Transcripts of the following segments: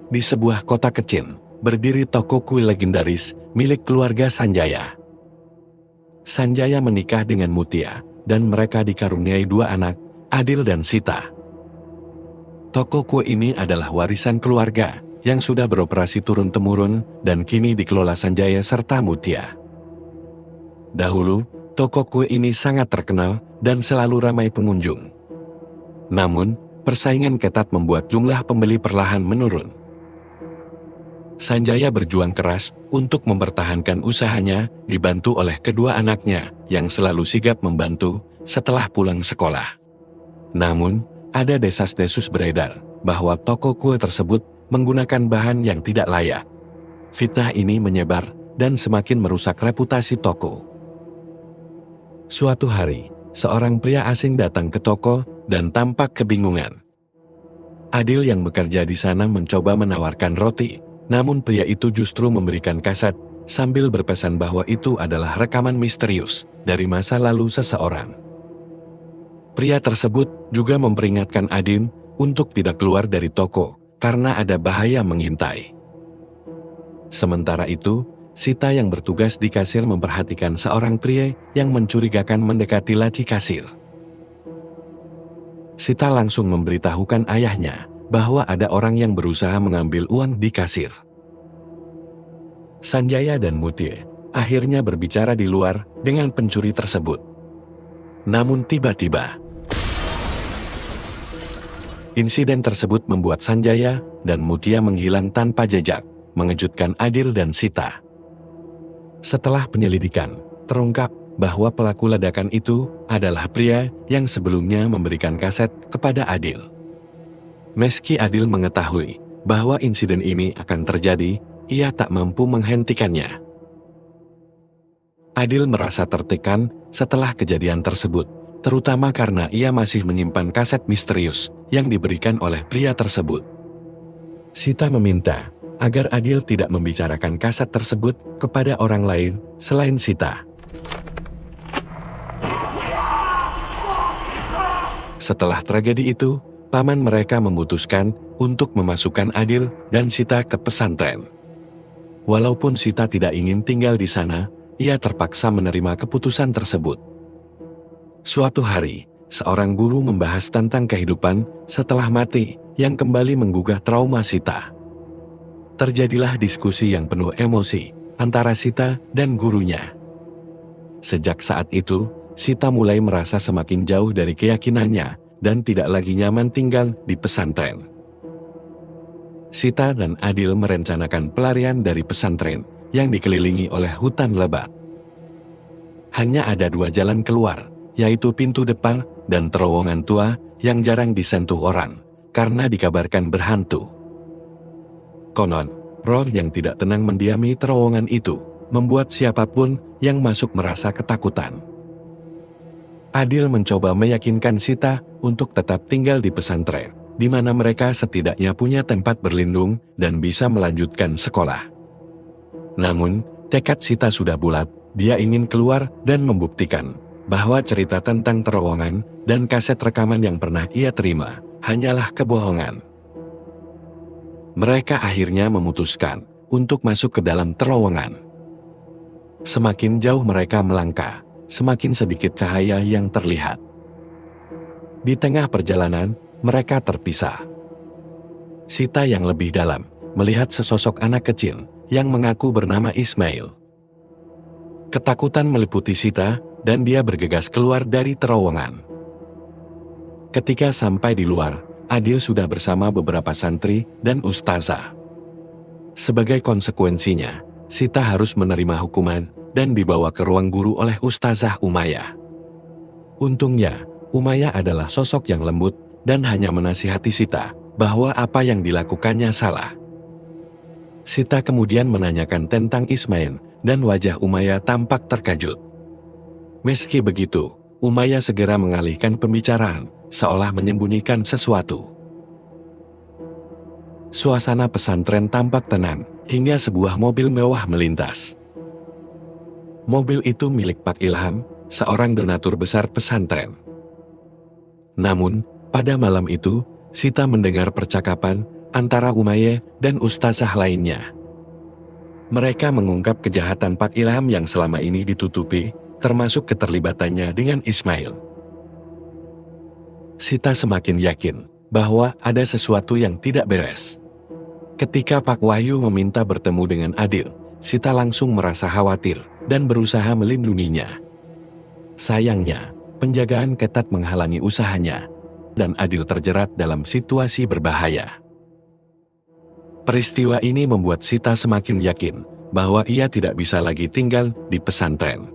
Di sebuah kota kecil, berdiri toko kue legendaris milik keluarga Sanjaya. Sanjaya menikah dengan Mutia, dan mereka dikaruniai 2 anak, Adil dan Sita. Toko kue ini adalah warisan keluarga yang sudah beroperasi turun-temurun dan kini dikelola Sanjaya serta Mutia. Dahulu, toko kue ini sangat terkenal dan selalu ramai pengunjung. Namun, persaingan ketat membuat jumlah pembeli perlahan menurun. Sanjaya berjuang keras untuk mempertahankan usahanya, dibantu oleh kedua anaknya yang selalu sigap membantu setelah pulang sekolah. Namun, ada desas-desus beredar bahwa toko kue tersebut menggunakan bahan yang tidak layak. Fitnah ini menyebar dan semakin merusak reputasi toko. Suatu hari, seorang pria asing datang ke toko dan tampak kebingungan. Adil yang bekerja di sana mencoba menawarkan roti, namun pria itu justru memberikan kaset sambil berpesan bahwa itu adalah rekaman misterius dari masa lalu seseorang. Pria tersebut juga memperingatkan Adil untuk tidak keluar dari toko karena ada bahaya mengintai. Sementara itu, Sita yang bertugas di kasir memperhatikan seorang pria yang mencurigakan mendekati laci kasir. Sita langsung memberitahukan ayahnya bahwa ada orang yang berusaha mengambil uang di kasir. Sanjaya dan Mutia akhirnya berbicara di luar dengan pencuri tersebut. Namun tiba-tiba, insiden tersebut membuat Sanjaya dan Mutia menghilang tanpa jejak, mengejutkan Adil dan Sita. Setelah penyelidikan, terungkap bahwa pelaku ledakan itu adalah pria yang sebelumnya memberikan kaset kepada Adil. Meski Adil mengetahui bahwa insiden ini akan terjadi, ia tak mampu menghentikannya. Adil merasa tertekan setelah kejadian tersebut, terutama karena ia masih menyimpan kaset misterius yang diberikan oleh pria tersebut. Sita meminta agar Adil tidak membicarakan kaset tersebut kepada orang lain selain Sita. Setelah tragedi itu, paman mereka memutuskan untuk memasukkan Adil dan Sita ke pesantren. Walaupun Sita tidak ingin tinggal di sana, ia terpaksa menerima keputusan tersebut. Suatu hari, seorang guru membahas tentang kehidupan setelah mati yang kembali menggugah trauma Sita. Terjadilah diskusi yang penuh emosi antara Sita dan gurunya. Sejak saat itu, Sita mulai merasa semakin jauh dari keyakinannya dan tidak lagi nyaman tinggal di pesantren. Sita dan Adil merencanakan pelarian dari pesantren yang dikelilingi oleh hutan lebat. Hanya ada 2 jalan keluar, yaitu pintu depan dan terowongan tua yang jarang disentuh orang, karena dikabarkan berhantu. Konon, roh yang tidak tenang mendiami terowongan itu, membuat siapapun yang masuk merasa ketakutan. Adil mencoba meyakinkan Sita untuk tetap tinggal di pesantren, di mana mereka setidaknya punya tempat berlindung dan bisa melanjutkan sekolah. Namun, tekad Sita sudah bulat, dia ingin keluar dan membuktikan bahwa cerita tentang terowongan dan kaset rekaman yang pernah ia terima hanyalah kebohongan. Mereka akhirnya memutuskan untuk masuk ke dalam terowongan. Semakin jauh mereka melangkah, semakin sedikit cahaya yang terlihat. Di tengah perjalanan, mereka terpisah. Sita yang lebih dalam melihat sesosok anak kecil yang mengaku bernama Ismail. Ketakutan meliputi Sita dan dia bergegas keluar dari terowongan. Ketika sampai di luar, Adil sudah bersama beberapa santri dan ustazah. Sebagai konsekuensinya, Sita harus menerima hukuman dan dibawa ke ruang guru oleh Ustazah Umayyah. Untungnya, Umayyah adalah sosok yang lembut dan hanya menasihati Sita bahwa apa yang dilakukannya salah. Sita kemudian menanyakan tentang Ismail dan wajah Umayyah tampak terkejut. Meski begitu, Umayyah segera mengalihkan pembicaraan, seolah menyembunyikan sesuatu. Suasana pesantren tampak tenang hingga sebuah mobil mewah melintas. Mobil itu milik Pak Ilham, seorang donatur besar pesantren. Namun, pada malam itu, Sita mendengar percakapan antara Umayyah dan ustazah lainnya. Mereka mengungkap kejahatan Pak Ilham yang selama ini ditutupi, termasuk keterlibatannya dengan Ismail. Sita semakin yakin bahwa ada sesuatu yang tidak beres. Ketika Pak Wahyu meminta bertemu dengan Adil, Sita langsung merasa khawatir dan berusaha melindunginya. Sayangnya, penjagaan ketat menghalangi usahanya, dan Adil terjerat dalam situasi berbahaya. Peristiwa ini membuat Sita semakin yakin bahwa ia tidak bisa lagi tinggal di pesantren.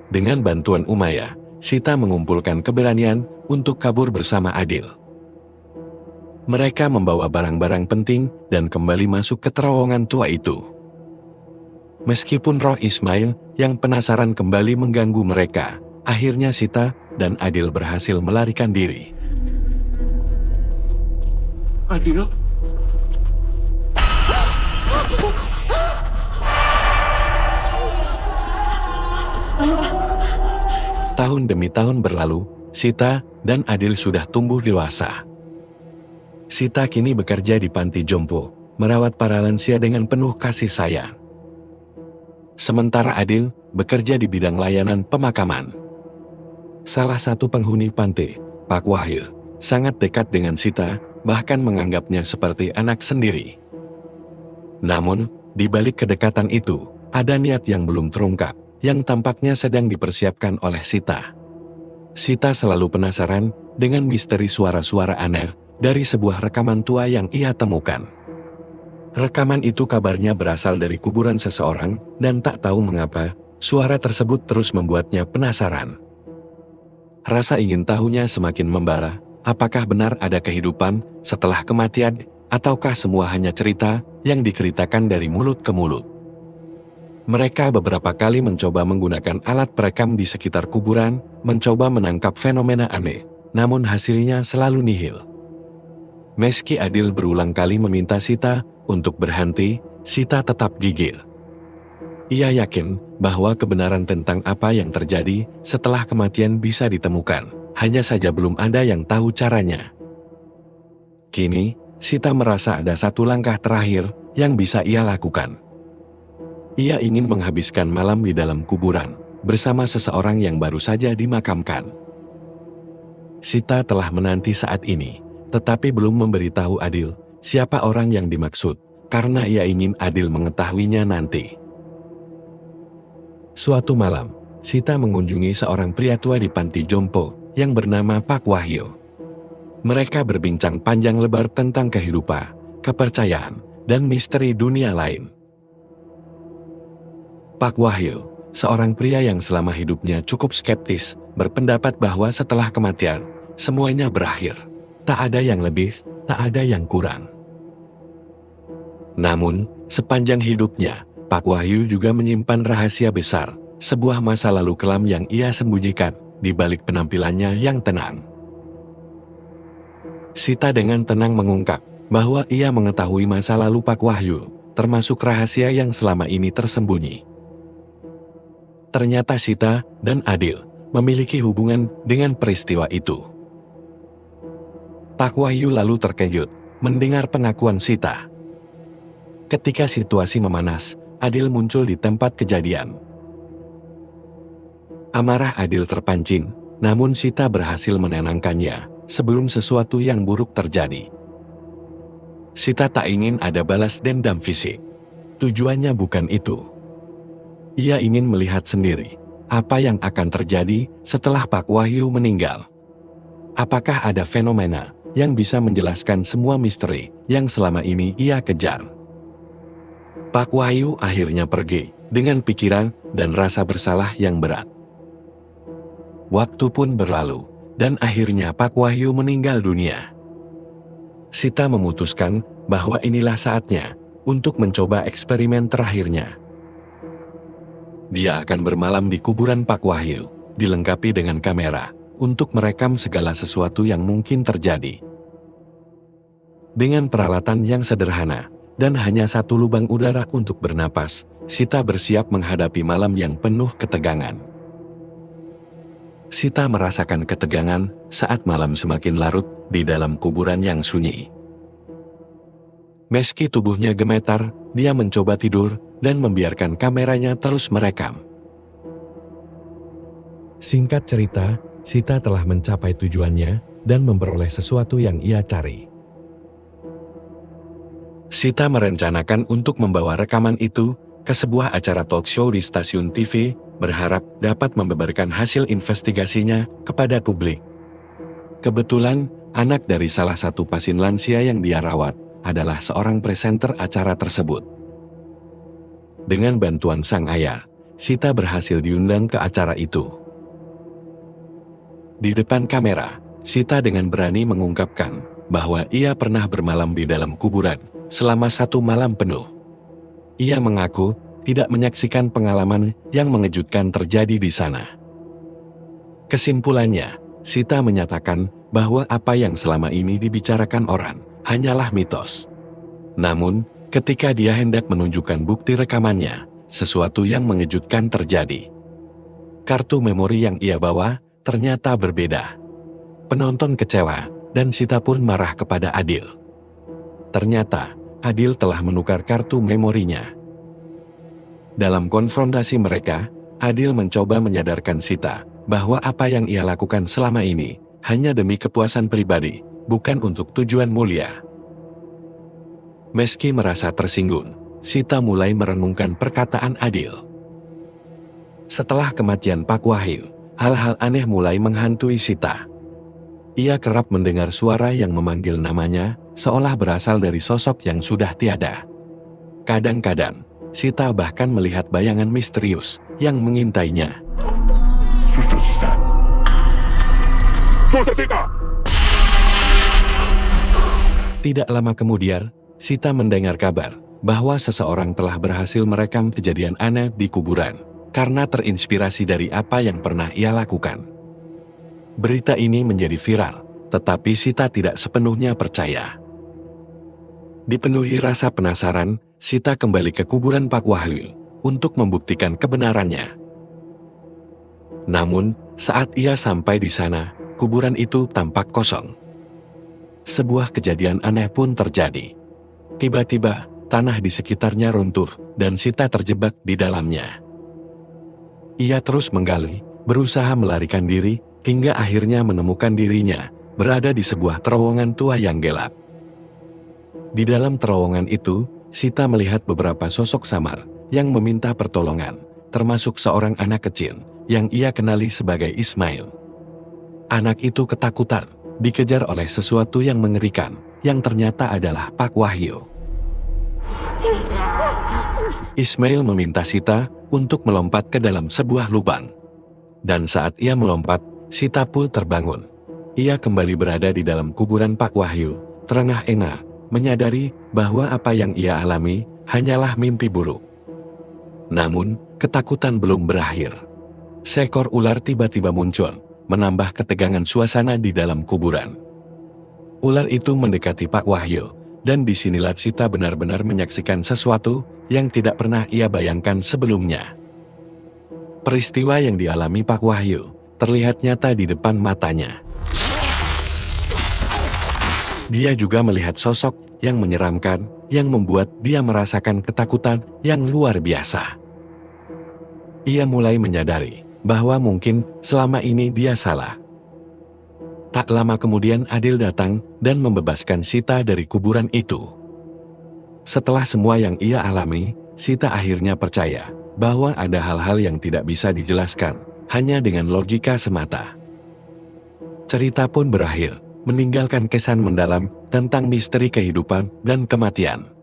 Dengan bantuan Umayyah, Sita mengumpulkan keberanian untuk kabur bersama Adil. Mereka membawa barang-barang penting dan kembali masuk ke terowongan tua itu. Meskipun roh Ismail yang penasaran kembali mengganggu mereka, akhirnya Sita dan Adil berhasil melarikan diri. Adil? Tahun demi tahun berlalu, Sita dan Adil sudah tumbuh dewasa. Sita kini bekerja di panti jompo, merawat para lansia dengan penuh kasih sayang. Sementara Adil bekerja di bidang layanan pemakaman. Salah satu penghuni panti, Pak Wahyu, sangat dekat dengan Sita, bahkan menganggapnya seperti anak sendiri. Namun, di balik kedekatan itu, ada niat yang belum terungkap, yang tampaknya sedang dipersiapkan oleh Sita. Sita selalu penasaran dengan misteri suara-suara aneh dari sebuah rekaman tua yang ia temukan. Rekaman itu kabarnya berasal dari kuburan seseorang, dan tak tahu mengapa, suara tersebut terus membuatnya penasaran. Rasa ingin tahunya semakin membara, apakah benar ada kehidupan setelah kematian, ataukah semua hanya cerita yang diceritakan dari mulut ke mulut. Mereka beberapa kali mencoba menggunakan alat perekam di sekitar kuburan, mencoba menangkap fenomena aneh, namun hasilnya selalu nihil. Meski Adil berulang kali meminta Sita untuk berhenti, Sita tetap gigil. Ia yakin bahwa kebenaran tentang apa yang terjadi setelah kematian bisa ditemukan, hanya saja belum ada yang tahu caranya. Kini, Sita merasa ada satu langkah terakhir yang bisa ia lakukan. Ia ingin menghabiskan malam di dalam kuburan, bersama seseorang yang baru saja dimakamkan. Sita telah menanti saat ini, tetapi belum memberitahu Adil siapa orang yang dimaksud, karena ia ingin Adil mengetahuinya nanti. Suatu malam, Sita mengunjungi seorang pria tua di panti jompo yang bernama Pak Wahyu. Mereka berbincang panjang lebar tentang kehidupan, kepercayaan, dan misteri dunia lain. Pak Wahyu, seorang pria yang selama hidupnya cukup skeptis, berpendapat bahwa setelah kematian, semuanya berakhir. Tak ada yang lebih, tak ada yang kurang. Namun, sepanjang hidupnya, Pak Wahyu juga menyimpan rahasia besar, sebuah masa lalu kelam yang ia sembunyikan di balik penampilannya yang tenang. Sita dengan tenang mengungkap bahwa ia mengetahui masa lalu Pak Wahyu, termasuk rahasia yang selama ini tersembunyi. Ternyata Sita dan Adil memiliki hubungan dengan peristiwa itu. Pak Wahyu lalu terkejut mendengar pengakuan Sita. Ketika situasi memanas, Adil muncul di tempat kejadian. Amarah Adil terpancing, namun Sita berhasil menenangkannya sebelum sesuatu yang buruk terjadi. Sita tak ingin ada balas dendam fisik. Tujuannya bukan itu. Ia ingin melihat sendiri apa yang akan terjadi setelah Pak Wahyu meninggal. Apakah ada fenomena yang bisa menjelaskan semua misteri yang selama ini ia kejar? Pak Wahyu akhirnya pergi dengan pikiran dan rasa bersalah yang berat. Waktu pun berlalu, dan akhirnya Pak Wahyu meninggal dunia. Sita memutuskan bahwa inilah saatnya untuk mencoba eksperimen terakhirnya. Dia akan bermalam di kuburan Pak Wahyu, dilengkapi dengan kamera, untuk merekam segala sesuatu yang mungkin terjadi. Dengan peralatan yang sederhana, dan hanya satu lubang udara untuk bernapas, Sita bersiap menghadapi malam yang penuh ketegangan. Sita merasakan ketegangan saat malam semakin larut di dalam kuburan yang sunyi. Meski tubuhnya gemetar, dia mencoba tidur dan membiarkan kameranya terus merekam. Singkat cerita, Sita telah mencapai tujuannya dan memperoleh sesuatu yang ia cari. Sita merencanakan untuk membawa rekaman itu ke sebuah acara talk show di stasiun TV, berharap dapat membeberkan hasil investigasinya kepada publik. Kebetulan, anak dari salah satu pasien lansia yang dia rawat adalah seorang presenter acara tersebut. Dengan bantuan sang ayah, Sita berhasil diundang ke acara itu. Di depan kamera, Sita dengan berani mengungkapkan bahwa ia pernah bermalam di dalam kuburan selama 1 malam penuh. Ia mengaku tidak menyaksikan pengalaman yang mengejutkan terjadi di sana. Kesimpulannya, Sita menyatakan bahwa apa yang selama ini dibicarakan orang hanyalah mitos. Namun, ketika dia hendak menunjukkan bukti rekamannya, sesuatu yang mengejutkan terjadi. Kartu memori yang ia bawa ternyata berbeda. Penonton kecewa, dan Sita pun marah kepada Adil. Ternyata, Adil telah menukar kartu memorinya. Dalam konfrontasi mereka, Adil mencoba menyadarkan Sita bahwa apa yang ia lakukan selama ini hanya demi kepuasan pribadi, bukan untuk tujuan mulia. Meski merasa tersinggung, Sita mulai merenungkan perkataan Adil. Setelah kematian Pak Wahyu, hal-hal aneh mulai menghantui Sita. Ia kerap mendengar suara yang memanggil namanya, seolah berasal dari sosok yang sudah tiada. Kadang-kadang, Sita bahkan melihat bayangan misterius yang mengintainya. Tidak lama kemudian, Sita mendengar kabar bahwa seseorang telah berhasil merekam kejadian aneh di kuburan karena terinspirasi dari apa yang pernah ia lakukan. Berita ini menjadi viral, tetapi Sita tidak sepenuhnya percaya. Dipenuhi rasa penasaran, Sita kembali ke kuburan Pak Wahyu untuk membuktikan kebenarannya. Namun, saat ia sampai di sana, kuburan itu tampak kosong. Sebuah kejadian aneh pun terjadi. Tiba-tiba, tanah di sekitarnya runtuh dan Sita terjebak di dalamnya. Ia terus menggali, berusaha melarikan diri, hingga akhirnya menemukan dirinya berada di sebuah terowongan tua yang gelap. Di dalam terowongan itu, Sita melihat beberapa sosok samar yang meminta pertolongan, termasuk seorang anak kecil yang ia kenali sebagai Ismail. Anak itu ketakutan, dikejar oleh sesuatu yang mengerikan, yang ternyata adalah Pak Wahyu. Ismail meminta Sita untuk melompat ke dalam sebuah lubang. Dan saat ia melompat, Sita pun terbangun. Ia kembali berada di dalam kuburan Pak Wahyu, terengah-engah, menyadari bahwa apa yang ia alami hanyalah mimpi buruk. Namun, ketakutan belum berakhir. Seekor ular tiba-tiba muncul, menambah ketegangan suasana di dalam kuburan. Ular itu mendekati Pak Wahyu, dan disinilah Sita benar-benar menyaksikan sesuatu yang tidak pernah ia bayangkan sebelumnya. Peristiwa yang dialami Pak Wahyu terlihat nyata di depan matanya. Dia juga melihat sosok yang menyeramkan, yang membuat dia merasakan ketakutan yang luar biasa. Ia mulai menyadari bahwa mungkin selama ini dia salah. Tak lama kemudian Adil datang dan membebaskan Sita dari kuburan itu. Setelah semua yang ia alami, Sita akhirnya percaya bahwa ada hal-hal yang tidak bisa dijelaskan hanya dengan logika semata. Cerita pun berakhir, meninggalkan kesan mendalam tentang misteri kehidupan dan kematian.